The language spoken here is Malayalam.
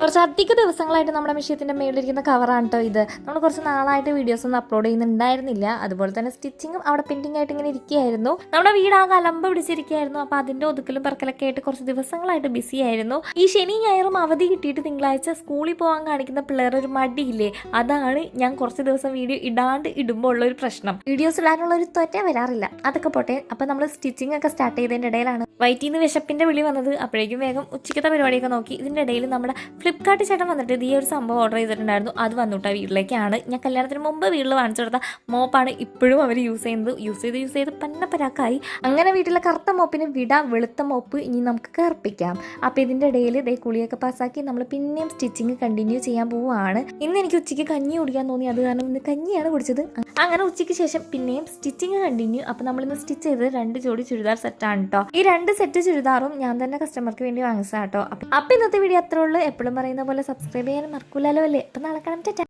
കുറച്ചധിക ദിവസങ്ങളായിട്ട് നമ്മുടെ മിഷ്യത്തിൻ്റെ മേളിലിരിക്കുന്ന കവറാണ് കേട്ടോ ഇത്. നമ്മൾ കുറച്ച് നാളായിട്ട് വീഡിയോസ് ഒന്നും അപ്ലോഡ് ചെയ്യുന്നുണ്ടായിരുന്നില്ല. അതുപോലെ തന്നെ സ്റ്റിച്ചിങ്ങും അവിടെ പെൻഡിങ് ആയിട്ട് ഇങ്ങനെ ഇരിക്കുകയായിരുന്നു. നമ്മുടെ വീടാകെ അലമ്പ പിടിച്ചിരിക്കുകയായിരുന്നു. അപ്പോൾ അതിൻ്റെ ഒതുക്കലും പെറക്കലൊക്കെ ആയിട്ട് കുറച്ച് ദിവസങ്ങളായിട്ട് ബിസി ആയിരുന്നു. ഈ ശനി ഞായറും അവധി കിട്ടിയിട്ട് തിങ്കളാഴ്ച സ്കൂളിൽ പോകാൻ കാണിക്കുന്ന പിള്ളേർ ഒരു മടിയില്ലേ, അതാണ് ഞാൻ കുറച്ച് ദിവസം വീഡിയോ ഇടുമ്പോൾ ഉള്ള ഒരു പ്രശ്നം. വീഡിയോസ് ഇടാനുള്ള ഒരു തൊറ്റ വരാറില്ല. അതൊക്കെ പോട്ടെ. അപ്പോൾ നമ്മൾ സ്റ്റിച്ചിങ് ഒക്കെ സ്റ്റാർട്ട് ചെയ്തതിൻ്റെ ഇടയിലാണ് വയറ്റിൽ നിന്ന് വിശപ്പിൻ്റെ വിളി വന്നത്. അപ്പോഴേക്കും വേഗം ഉച്ചയ്ക്കത്തെ പരിപാടിയൊക്കെ നോക്കി. ഇതിൻ്റെ ഇടയിൽ നമ്മുടെ ഫ്ലിപ്കാർട്ട് ചേട്ടൻ വന്നിട്ട് ഈ ഒരു സംഭവം ഓർഡർ ചെയ്തിട്ടുണ്ടായിരുന്നു. അത് വന്നിട്ട് വീട്ടിലേക്കാണ്. ഞാൻ കല്യാണത്തിന് മുമ്പ് വീട്ടിൽ വാങ്ങിച്ചു കൊടുത്ത മോപ്പാണ് ഇപ്പോഴും അവർ യൂസ് ചെയ്ത് പന്നപ്പരാക്കായി. അങ്ങനെ വീട്ടിലെ കറുത്ത മോപ്പിന് വിടാം, വെളുത്ത മോപ്പ് ഇനി നമുക്ക് കറുപ്പിക്കാം. അപ്പോൾ ഇതിൻ്റെ ഇടയിൽ കുളിയൊക്കെ പാസ്സാക്കി നമ്മൾ പിന്നെയും സ്റ്റിച്ചിങ് കണ്ടിന്യൂ ചെയ്യാൻ പോവുകയാണ്. ഇന്ന് എനിക്ക് ഉച്ചയ്ക്ക് കഞ്ഞി കുടിക്കാൻ തോന്നി, അത് കാരണം ഇന്ന് കഞ്ഞിയാണ് കുടിച്ചത്. അങ്ങനെ ഉച്ചയ്ക്ക് ശേഷം പിന്നെയും സ്റ്റിച്ചിങ് കണ്ടിന്യൂ. അപ്പോൾ നമ്മളിന്ന് സ്റ്റിച്ച് ചെയ്ത് 2 ജോഡി ചുരിദാർ സെറ്റാണ് കേട്ടോ. ഈ 2 സെറ്റ് ചുരിദാറും ഞാൻ തന്നെ കസ്റ്റമർക്ക് വേണ്ടി വാങ്ങിച്ചതാ കേട്ടോ. അപ്പോൾ ഇന്നത്തെ വീഡിയോ അത്രേ ഉള്ളൂ. എപ്പോഴും പറയുന്ന പോലെ സബ്സ്ക്രൈബ് ചെയ്യാൻ മറക്കൂലല്ലോ അല്ലേ. അപ്പം നാളെ കാണാം.